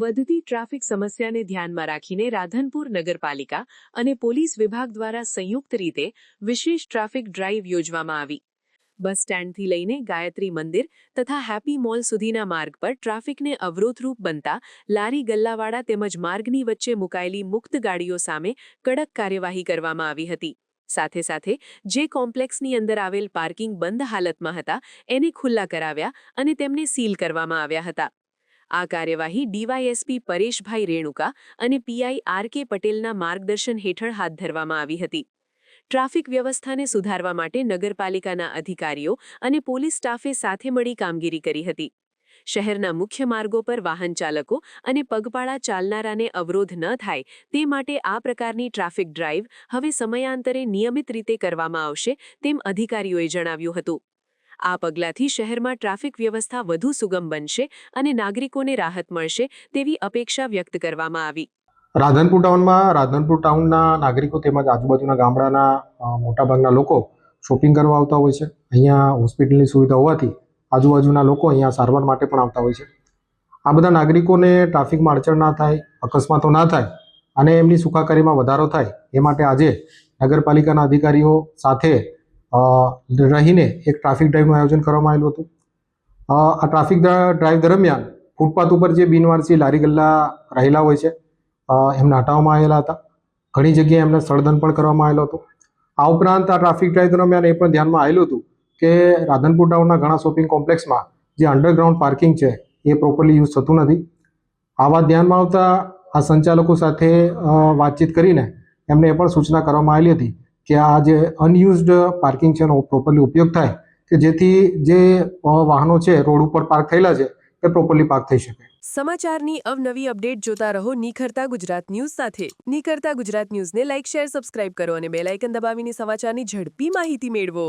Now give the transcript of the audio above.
વધતી ટ્રાફિક સમસ્યાને ધ્યાનમાં રાખીને રાધનપુર નગરપાલિકા અને પોલીસ વિભાગ દ્વારા સંયુક્ત રીતે વિશેષ ટ્રાફિક ડ્રાઇવ યોજવામાં આવી। બસ સ્ટેન્ડથી લઈને ગાયત્રી મંદિર તથા હેપી મોલ સુધીના માર્ગ પર ટ્રાફિકને અવરોધરૂપ બનતા લારી ગલ્લાવાળા તેમજ માર્ગની વચ્ચે મુકાયેલી મુક્ત ગાડીઓ સામે કડક કાર્યવાહી કરવામાં આવી હતી। સાથે સાથે જે કોમ્પ્લેક્સની અંદર આવેલ પાર્કિંગ બંધ હાલતમાં હતા એને ખુલ્લા કરાવ્યા અને તેમને સીલ કરવામાં આવ્યા હતા। આ કાર્યવાહી ડીવાયએસપી પરેશભાઈ રેણુકા અને પીઆઈ આર.કે. પટેલના માર્ગદર્શન હેઠળ હાથ ધરવામાં આવી હતી। ટ્રાફિક વ્યવસ્થાને સુધારવા માટે નગરપાલિકાના અધિકારીઓ અને પોલીસ સ્ટાફે સાથે મળી કામગીરી કરી હતી। શહેરના મુખ્ય માર્ગો પર વાહન ચાલકો અને પગપાળા ચાલનારાને અવરોધ ન થાય તે માટે આ પ્રકારની ટ્રાફિક ડ્રાઇવ હવે સમયાંતરે નિયમિત રીતે કરવામાં આવશે તેમ અધિકારીઓએ જણાવ્યું હતું। આ પગલાંથી શહેરમાં ટ્રાફિક વ્યવસ્થા વધુ સુગમ બનશે અને નાગરિકોને રાહત મળશે તેવી અપેક્ષા વ્યક્ત કરવામાં આવી। રાધનપુર ટાઉનના નાગરિકો તેમજ આજુબાજુના ગામડાના મોટાભાગના લોકો શોપિંગ કરવા આવતા હોય છે। અહીંયા હોસ્પિટલની સુવિધા હોવાથી આજુબાજુના લોકો અહીંયા સારવાર માટે પણ આવતા હોય છે। આ બધા નાગરિકોને ટ્રાફિકમાં અડચણ ના થાય, અકસ્માતો ના થાય અને એમની સુખાકારીમાં વધારો થાય એ માટે આજે નગરપાલિકાના અધિકારીઓ સાથે રહીને એક ટ્રાફિક ડ્રાઇવનું આયોજન કરવામાં આવેલું હતું। આ ટ્રાફિક ડ્રાઇવ દરમિયાન ફૂટપાથ ઉપર જે બિનવારસી લારી ગલ્લા રહેલા હોય છે એમને હટાવવામાં આવેલા હતા। ઘણી જગ્યાએ એમને સળદન પણ કરવામાં આવેલો હતો। આ ઉપરાંત આ ટ્રાફિક ડ્રાઇવ દરમિયાન એ પણ ધ્યાનમાં આવેલું હતું કે રાધનપુર ટાઉનના ઘણા શોપિંગ કોમ્પ્લેક્સમાં જે અંડરગ્રાઉન્ડ પાર્કિંગ છે એ પ્રોપરલી યુઝ થતું નથી। આ વાત ધ્યાનમાં આવતા આ સંચાલકો સાથે વાતચીત કરીને એમને એ પણ સૂચના કરવામાં આવેલી હતી કે આ જે અનયુઝડ પાર્કિંગ છે એનો પ્રોપરલી ઉપયોગ થાય કે જેથી જે વાહનો છે રોડ ઉપર પાર્ક થયેલા છે એ પ્રોપરલી પાર્ક થઈ શકે। સમાચારની અવનવી અપડેટ જોતા રહો નિખરતા ગુજરાત ન્યૂઝ સાથે। નિખરતા ગુજરાત ન્યૂઝને લાઇક, શેર, સબસ્ક્રાઇબ કરો અને બેલ આઇકન દબાવીને સમાચારની ઝડપી માહિતી મેળવો।